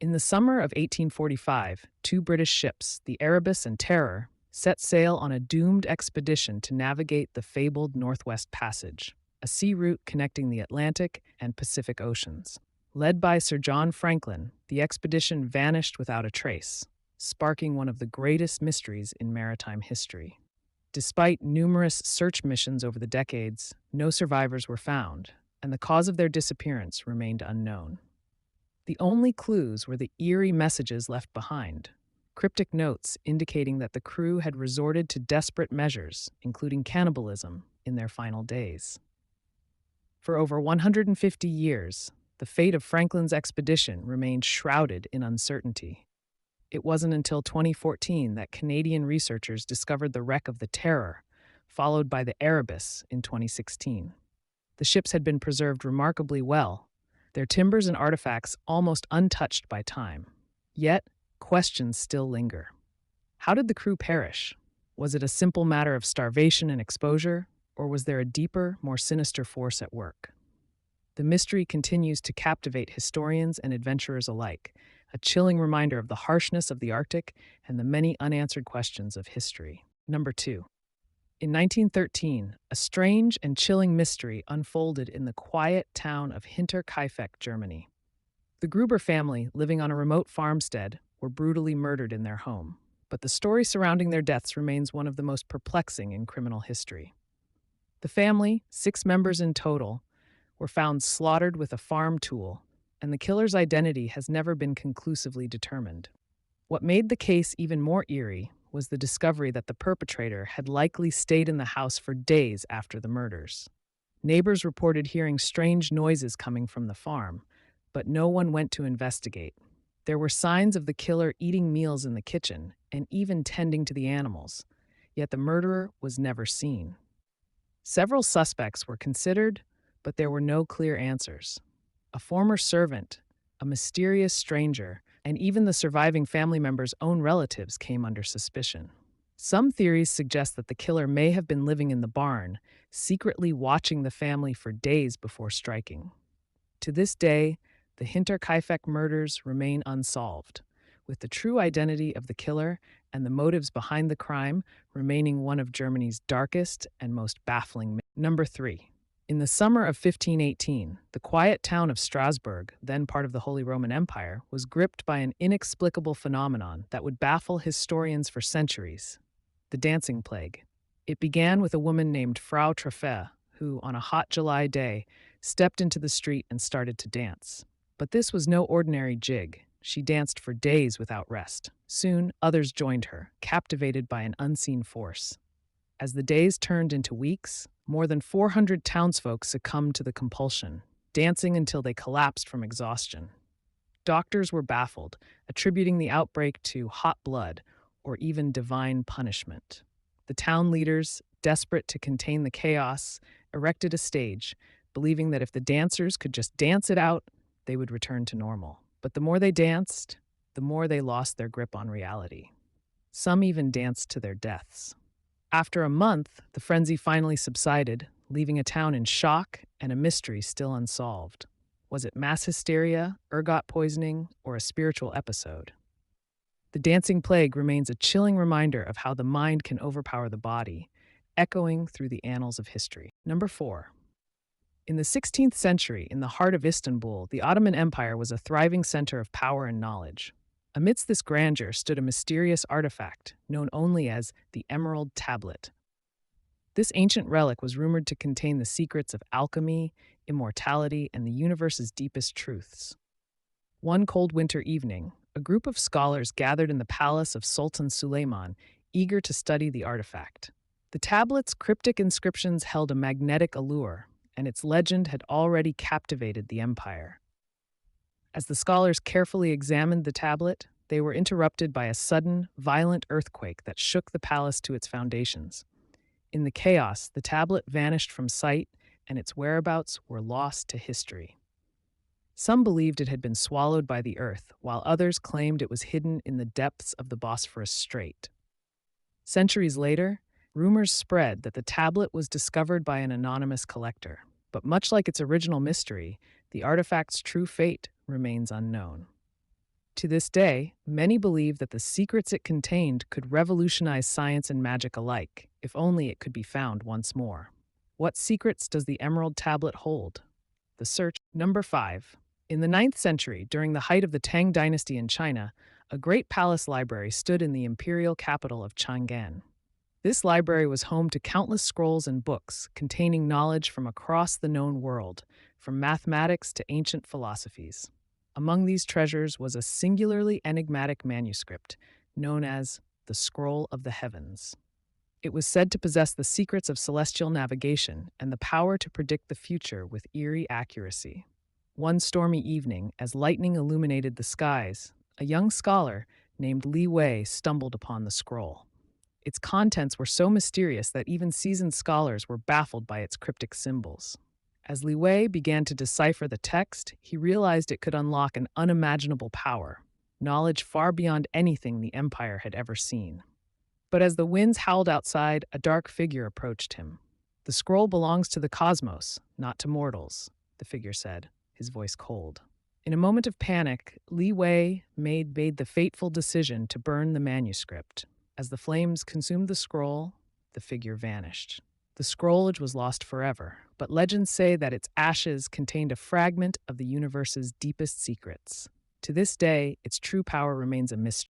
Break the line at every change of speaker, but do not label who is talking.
In the summer of 1845, two British ships, the Erebus and Terror, set sail on a doomed expedition to navigate the fabled Northwest Passage, a sea route connecting the Atlantic and Pacific Oceans. Led by Sir John Franklin, the expedition vanished without a trace, sparking one of the greatest mysteries in maritime history. Despite numerous search missions over the decades, no survivors were found, and the cause of their disappearance remained unknown. The only clues were the eerie messages left behind, cryptic notes indicating that the crew had resorted to desperate measures, including cannibalism, in their final days. For over 150 years, the fate of Franklin's expedition remained shrouded in uncertainty. It wasn't until 2014 that Canadian researchers discovered the wreck of the Terror, followed by the Erebus in 2016. The ships had been preserved remarkably well, their timbers and artifacts almost untouched by time. Yet, questions still linger. How did the crew perish? Was it a simple matter of starvation and exposure, or was there a deeper, more sinister force at work? The mystery continues to captivate historians and adventurers alike, a chilling reminder of the harshness of the Arctic and the many unanswered questions of history. Number 2. In 1913, a strange and chilling mystery unfolded in the quiet town of Hinterkaifeck, Germany. The Gruber family, living on a remote farmstead, were brutally murdered in their home, but the story surrounding their deaths remains one of the most perplexing in criminal history. The family, 6 members in total, were found slaughtered with a farm tool, and the killer's identity has never been conclusively determined. What made the case even more eerie was the discovery that the perpetrator had likely stayed in the house for days after the murders. Neighbors reported hearing strange noises coming from the farm, but no one went to investigate. There were signs of the killer eating meals in the kitchen and even tending to the animals, yet the murderer was never seen. Several suspects were considered, but there were no clear answers. A former servant, a mysterious stranger, and even the surviving family members' own relatives came under suspicion. Some theories suggest that the killer may have been living in the barn, secretly watching the family for days before striking. To this day, the Hinterkaifeck murders remain unsolved, with the true identity of the killer and the motives behind the crime remaining one of Germany's darkest and most baffling. Number 3. In the summer of 1518, the quiet town of Strasbourg, then part of the Holy Roman Empire, was gripped by an inexplicable phenomenon that would baffle historians for centuries: the dancing plague. It began with a woman named Frau Treffe, who, on a hot July day, stepped into the street and started to dance. But this was no ordinary jig. She danced for days without rest. Soon, others joined her, captivated by an unseen force. As the days turned into weeks, more than 400 townsfolk succumbed to the compulsion, dancing until they collapsed from exhaustion. Doctors were baffled, attributing the outbreak to hot blood or even divine punishment. The town leaders, desperate to contain the chaos, erected a stage, believing that if the dancers could just dance it out, they would return to normal. But the more they danced, the more they lost their grip on reality. Some even danced to their deaths. After a month, the frenzy finally subsided, leaving a town in shock and a mystery still unsolved. Was it mass hysteria, ergot poisoning, or a spiritual episode? The dancing plague remains a chilling reminder of how the mind can overpower the body, echoing through the annals of history. Number 4. In the 16th century, in the heart of Istanbul, the Ottoman Empire was a thriving center of power and knowledge. Amidst this grandeur stood a mysterious artifact known only as the Emerald Tablet. This ancient relic was rumored to contain the secrets of alchemy, immortality, and the universe's deepest truths. One cold winter evening, a group of scholars gathered in the palace of Sultan Suleiman, eager to study the artifact. The tablet's cryptic inscriptions held a magnetic allure, and its legend had already captivated the empire. As the scholars carefully examined the tablet, they were interrupted by a sudden, violent earthquake that shook the palace to its foundations. In the chaos, the tablet vanished from sight, and its whereabouts were lost to history. Some believed it had been swallowed by the earth, while others claimed it was hidden in the depths of the Bosphorus Strait. Centuries later, rumors spread that the tablet was discovered by an anonymous collector, but much like its original mystery, the artifact's true fate remains unknown. To this day, many believe that the secrets it contained could revolutionize science and magic alike, if only it could be found once more. What secrets does the Emerald Tablet hold? The search. Number 5. In the 9th century, during the height of the Tang dynasty in China, a great palace library stood in the imperial capital of Chang'an. This library was home to countless scrolls and books containing knowledge from across the known world, from mathematics to ancient philosophies. Among these treasures was a singularly enigmatic manuscript known as the Scroll of the Heavens. It was said to possess the secrets of celestial navigation and the power to predict the future with eerie accuracy. One stormy evening, as lightning illuminated the skies, a young scholar named Li Wei stumbled upon the scroll. Its contents were so mysterious that even seasoned scholars were baffled by its cryptic symbols. As Li Wei began to decipher the text, he realized it could unlock an unimaginable power, knowledge far beyond anything the Empire had ever seen. But as the winds howled outside, a dark figure approached him. "The scroll belongs to the cosmos, not to mortals," the figure said, his voice cold. In a moment of panic, Li Wei made the fateful decision to burn the manuscript. As the flames consumed the scroll, the figure vanished. The scrollage was lost forever, but legends say that its ashes contained a fragment of the universe's deepest secrets. To this day, its true power remains a mystery.